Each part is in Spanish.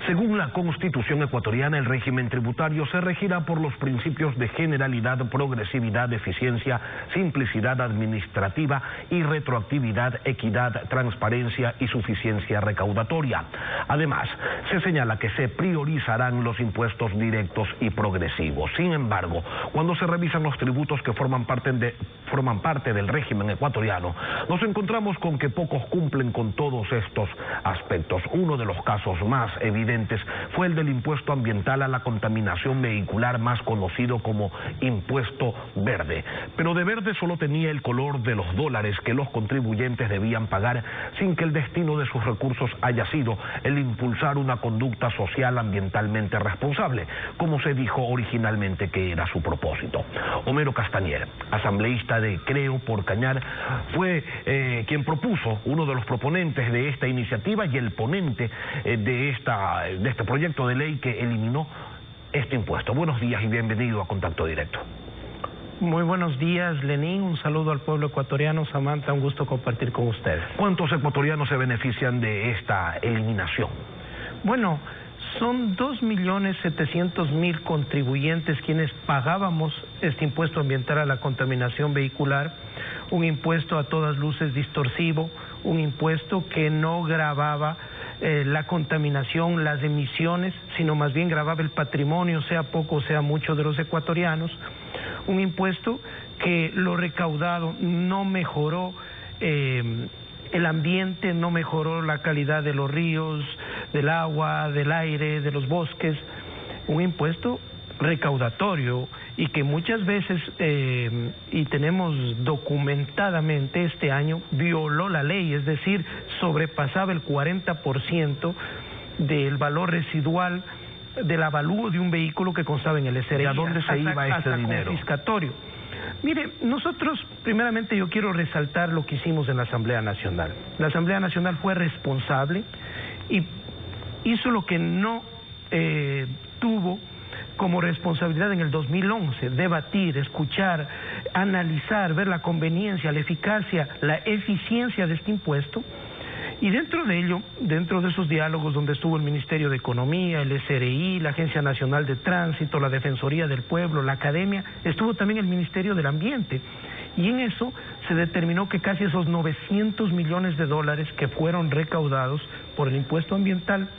Según la Constitución ecuatoriana, el régimen tributario se regirá por los principios de generalidad, progresividad, eficiencia, simplicidad administrativa y retroactividad, equidad, transparencia y suficiencia recaudatoria. Además, se señala que se priorizarán los impuestos directos y progresivos. Sin embargo, cuando se revisan los tributos que forman parte del régimen ecuatoriano, nos encontramos con que pocos cumplen con todos estos aspectos. Uno de los casos más evidentes fue el del impuesto ambiental a la contaminación vehicular, más conocido como impuesto verde. Pero de verde solo tenía el color de los dólares que los contribuyentes debían pagar, sin que el destino de sus recursos haya sido el impulsar una conducta social ambientalmente responsable, como se dijo originalmente que era su propósito. Homero Castañer, asambleísta de Creo por Cañar, fue quien propuso, uno de los proponentes de esta iniciativa y el ponente de este proyecto de ley que eliminó este impuesto. Buenos días y bienvenido a Contacto Directo. Muy buenos días, Lenín. Un saludo al pueblo ecuatoriano. Samantha, un gusto compartir con ustedes. ¿Cuántos ecuatorianos se benefician de esta eliminación? Bueno, son 2.700.000 contribuyentes quienes pagábamos este impuesto ambiental a la contaminación vehicular, un impuesto a todas luces distorsivo, un impuesto que no gravaba la contaminación, las emisiones, sino más bien gravaba el patrimonio, sea poco o sea mucho, de los ecuatorianos. Un impuesto que lo recaudado no mejoró el ambiente, no mejoró la calidad de los ríos, del agua, del aire, de los bosques. Un impuesto recaudatorio y que muchas veces, y tenemos documentadamente este año, violó la ley, es decir, sobrepasaba el 40% del valor residual del avalúo de un vehículo que constaba en el SRI. ¿Y a dónde se iba este dinero? Confiscatorio. Mire, nosotros, primeramente yo quiero resaltar lo que hicimos en la Asamblea Nacional. La Asamblea Nacional fue responsable y hizo lo que no tuvo como responsabilidad en el 2011, debatir, escuchar, analizar, ver la conveniencia, la eficacia, la eficiencia de este impuesto. Y dentro de ello, dentro de esos diálogos donde estuvo el Ministerio de Economía, el SRI, la Agencia Nacional de Tránsito, la Defensoría del Pueblo, la Academia, estuvo también el Ministerio del Ambiente. Y en eso se determinó que casi esos 900 millones de dólares que fueron recaudados por el impuesto ambiental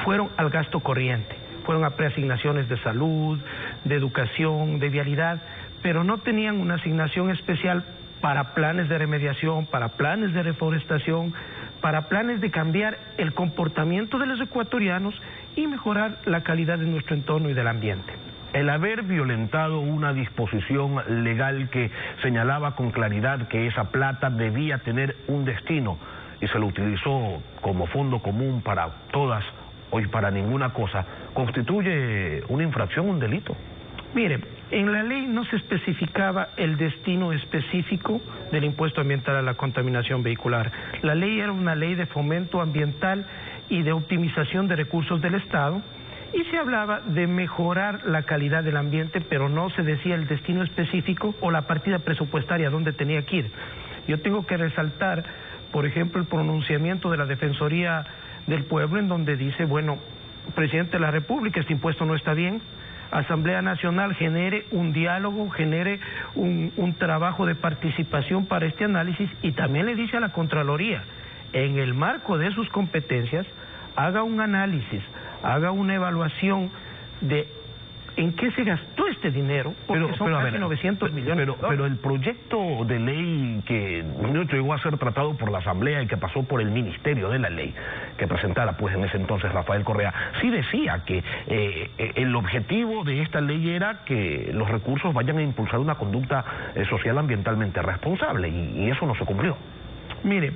fueron al gasto corriente. Fueron a preasignaciones de salud, de educación, de vialidad, pero no tenían una asignación especial para planes de remediación, para planes de reforestación, para planes de cambiar el comportamiento de los ecuatorianos y mejorar la calidad de nuestro entorno y del ambiente. El haber violentado una disposición legal que señalaba con claridad que esa plata debía tener un destino y se lo utilizó como fondo común para todas hoy para ninguna cosa, ¿constituye una infracción, un delito? Mire, en la ley no se especificaba el destino específico del impuesto ambiental a la contaminación vehicular. La ley era una ley de fomento ambiental y de optimización de recursos del Estado y se hablaba de mejorar la calidad del ambiente, pero no se decía el destino específico o la partida presupuestaria donde tenía que ir. Yo tengo que resaltar, por ejemplo, el pronunciamiento de la Defensoría del Pueblo, en donde dice, bueno, Presidente de la República, este impuesto no está bien, Asamblea Nacional genere un diálogo, genere un trabajo de participación para este análisis, y también le dice a la Contraloría, en el marco de sus competencias, haga un análisis, haga una evaluación de en qué se gastó este dinero, porque son casi 900 millones. Pero el proyecto de ley que llegó a ser tratado por la Asamblea y que pasó por el Ministerio de la Ley, que presentara pues en ese entonces Rafael Correa, sí decía que el objetivo de esta ley era que los recursos vayan a impulsar una conducta social ambientalmente responsable, y eso no se cumplió. Mire,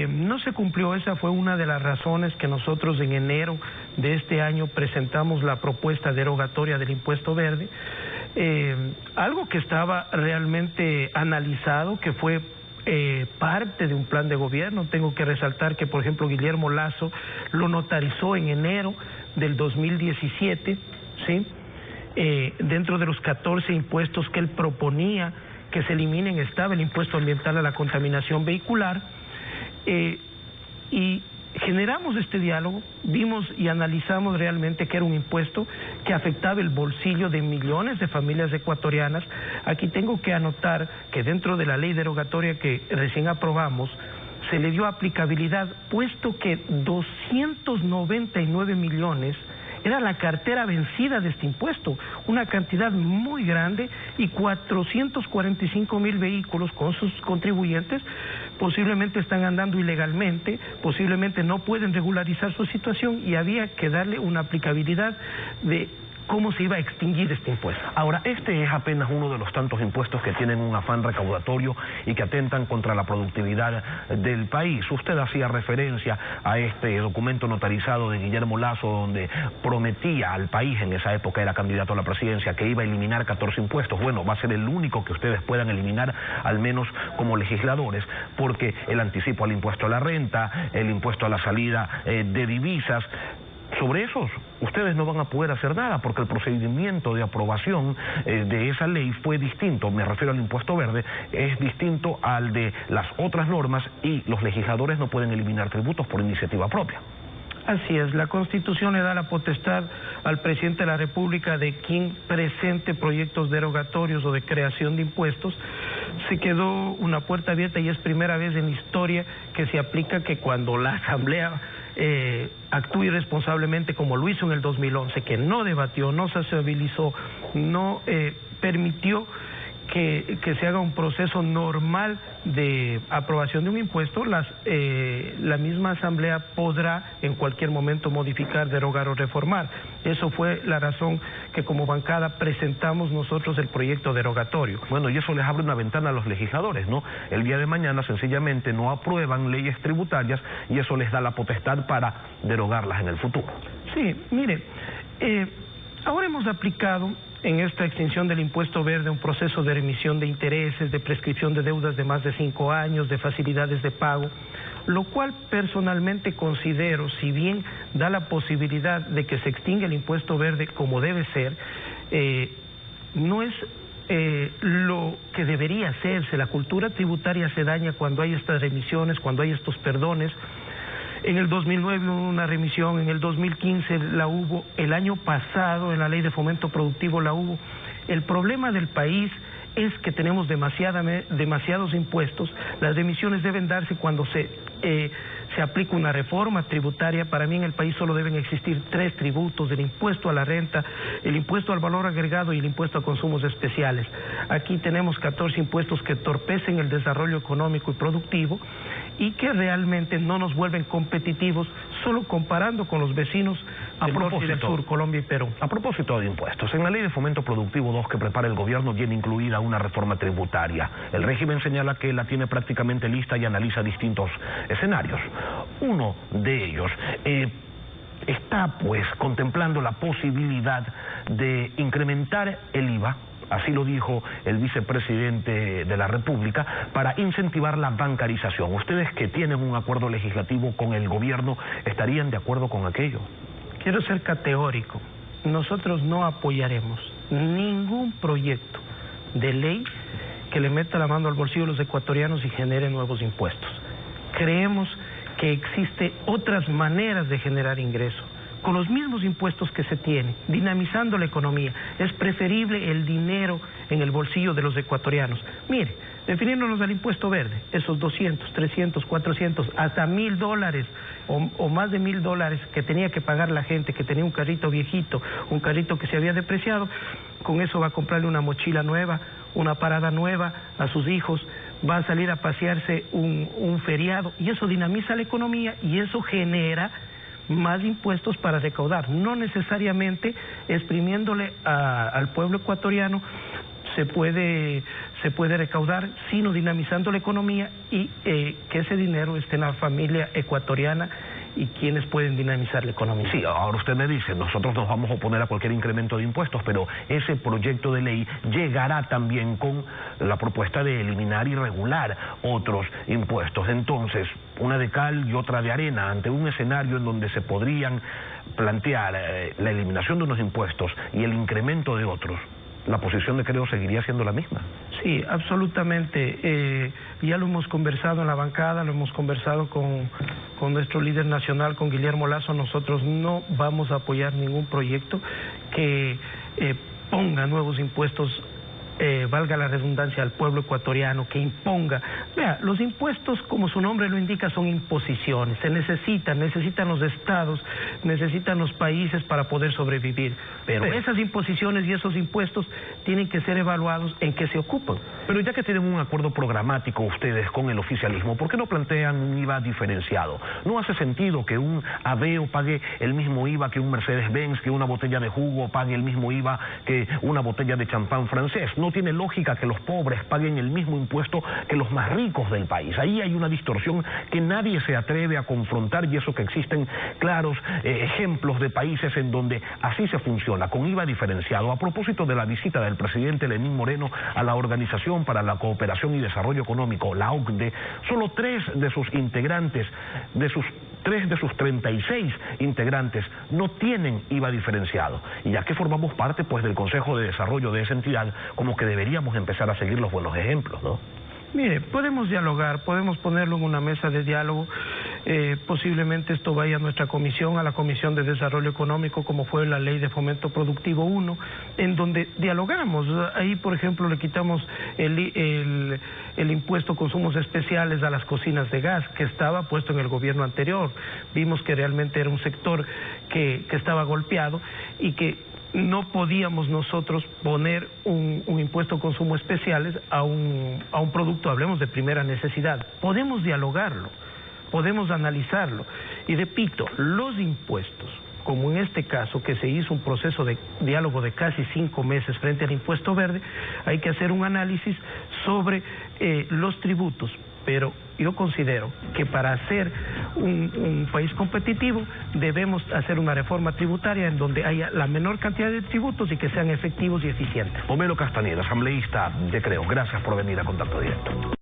no se cumplió. Esa fue una de las razones que nosotros en enero de este año presentamos la propuesta derogatoria del impuesto verde, algo que estaba realmente analizado, que fue parte de un plan de gobierno. Tengo que resaltar que, por ejemplo, Guillermo Lasso lo notarizó en enero del 2017, ¿sí? Dentro de los 14 impuestos que él proponía que se eliminen estaba el impuesto ambiental a la contaminación vehicular, y generamos este diálogo, vimos y analizamos realmente que era un impuesto que afectaba el bolsillo de millones de familias ecuatorianas. Aquí tengo que anotar que dentro de la ley derogatoria que recién aprobamos, se le dio aplicabilidad, puesto que 299 millones era la cartera vencida de este impuesto, una cantidad muy grande, y 445.000 vehículos con sus contribuyentes posiblemente están andando ilegalmente, posiblemente no pueden regularizar su situación, y había que darle una aplicabilidad de cómo se iba a extinguir este impuesto. Ahora, este es apenas uno de los tantos impuestos que tienen un afán recaudatorio y que atentan contra la productividad del país. Usted hacía referencia a este documento notarizado de Guillermo Lasso, donde prometía al país, en esa época era candidato a la presidencia, que iba a eliminar 14 impuestos. Bueno, va a ser el único que ustedes puedan eliminar, al menos como legisladores, porque el anticipo al impuesto a la renta, el impuesto a la salida de divisas, sobre esos ustedes no van a poder hacer nada, porque el procedimiento de aprobación de esa ley fue distinto. Me refiero al impuesto verde, es distinto al de las otras normas, y los legisladores no pueden eliminar tributos por iniciativa propia. Así es, la Constitución le da la potestad al presidente de la República de quien presente proyectos derogatorios o de creación de impuestos. Se quedó una puerta abierta, y es primera vez en la historia que se aplica que cuando la Asamblea actúe irresponsablemente, como lo hizo en el 2011, que no debatió, no sociabilizó, no permitió que se haga un proceso normal de aprobación de un impuesto, la misma Asamblea podrá en cualquier momento modificar, derogar o reformar. Eso fue la razón que como bancada presentamos nosotros el proyecto derogatorio. Bueno, y eso les abre una ventana a los legisladores, ¿no? El día de mañana sencillamente no aprueban leyes tributarias y eso les da la potestad para derogarlas en el futuro. Sí, mire, ahora hemos aplicado en esta extinción del impuesto verde un proceso de remisión de intereses, de prescripción de deudas de más de 5 años, de facilidades de pago, lo cual personalmente considero, si bien da la posibilidad de que se extinga el impuesto verde como debe ser, no es lo que debería hacerse. La cultura tributaria se daña cuando hay estas remisiones, cuando hay estos perdones. En el 2009 hubo una remisión, en el 2015 la hubo, el año pasado en la Ley de Fomento Productivo la hubo. El problema del país es que tenemos demasiados impuestos. Las remisiones deben darse cuando se aplica una reforma tributaria. Para mí en el país solo deben existir 3 tributos: el impuesto a la renta, el impuesto al valor agregado y el impuesto a consumos especiales. Aquí tenemos 14 impuestos que entorpecen el desarrollo económico y productivo y que realmente no nos vuelven competitivos, solo comparando con los vecinos del norte y del sur, Colombia y Perú. A propósito de impuestos, en la Ley de Fomento Productivo 2 que prepara el gobierno viene incluida una reforma tributaria. El régimen señala que la tiene prácticamente lista y analiza distintos escenarios. Uno de ellos está pues contemplando la posibilidad de incrementar el IVA, así lo dijo el vicepresidente de la República, para incentivar la bancarización. Ustedes, que tienen un acuerdo legislativo con el gobierno, ¿estarían de acuerdo con aquello? Quiero ser categórico. Nosotros no apoyaremos ningún proyecto de ley que le meta la mano al bolsillo de los ecuatorianos y genere nuevos impuestos. Creemos que existen otras maneras de generar ingresos, con los mismos impuestos que se tienen, dinamizando la economía. Es preferible el dinero en el bolsillo de los ecuatorianos. Mire, refiriéndonos al impuesto verde, esos 200, 300, 400, hasta $1.000 o más de $1.000 que tenía que pagar la gente que tenía un carrito viejito, un carrito que se había depreciado, con eso va a comprarle una mochila nueva, una parada nueva a sus hijos, va a salir a pasearse un feriado, y eso dinamiza la economía y eso genera más impuestos para recaudar. No necesariamente exprimiéndole al pueblo ecuatoriano se puede recaudar, sino dinamizando la economía y que ese dinero esté en la familia ecuatoriana y quienes pueden dinamizar la economía. Sí, ahora usted me dice, nosotros nos vamos a oponer a cualquier incremento de impuestos, pero ese proyecto de ley llegará también con la propuesta de eliminar y regular otros impuestos. Entonces, una de cal y otra de arena, ante un escenario en donde se podrían plantear la eliminación de unos impuestos y el incremento de otros, la posición de Creo seguiría siendo la misma. Sí, absolutamente. Ya lo hemos conversado en la bancada, lo hemos conversado con nuestro líder nacional, con Guillermo Lasso. Nosotros no vamos a apoyar ningún proyecto que ponga nuevos impuestos, valga la redundancia, al pueblo ecuatoriano, que imponga. Vea, los impuestos, como su nombre lo indica, son imposiciones. Se necesitan los estados, necesitan los países para poder sobrevivir. Pero esas imposiciones y esos impuestos tienen que ser evaluados en qué se ocupan. Pero ya que tienen un acuerdo programático ustedes con el oficialismo, ¿por qué no plantean un IVA diferenciado? No hace sentido que un Aveo pague el mismo IVA que un Mercedes-Benz, que una botella de jugo pague el mismo IVA que una botella de champán francés. No tiene lógica que los pobres paguen el mismo impuesto que los más ricos del país. Ahí hay una distorsión que nadie se atreve a confrontar, y eso que existen claros ejemplos de países en donde así se funciona, con IVA diferenciado. A propósito de la visita del presidente Lenín Moreno a la Organización para la Cooperación y Desarrollo Económico, la OCDE, solo 3 de sus integrantes, de sus 36 integrantes, no tienen IVA diferenciado. Y ya que formamos parte pues del Consejo de Desarrollo de esa entidad, como que deberíamos empezar a seguir los buenos ejemplos, ¿no? Mire, podemos dialogar, podemos ponerlo en una mesa de diálogo. Posiblemente esto vaya a nuestra comisión, a la Comisión de Desarrollo Económico, como fue la Ley de Fomento Productivo 1, en donde dialogamos. Ahí, por ejemplo, le quitamos el impuesto a consumos especiales a las cocinas de gas, que estaba puesto en el gobierno anterior. Vimos que realmente era un sector que estaba golpeado y que no podíamos nosotros poner un impuesto a consumo especiales a un producto, hablemos de primera necesidad. Podemos dialogarlo, podemos analizarlo. Y repito, los impuestos, como en este caso, que se hizo un proceso de diálogo de casi 5 meses frente al impuesto verde, hay que hacer un análisis sobre los tributos. Pero yo considero que para ser un país competitivo debemos hacer una reforma tributaria en donde haya la menor cantidad de tributos y que sean efectivos y eficientes. Homero Castañeda, asambleísta de Creo, gracias por venir a Contacto Directo.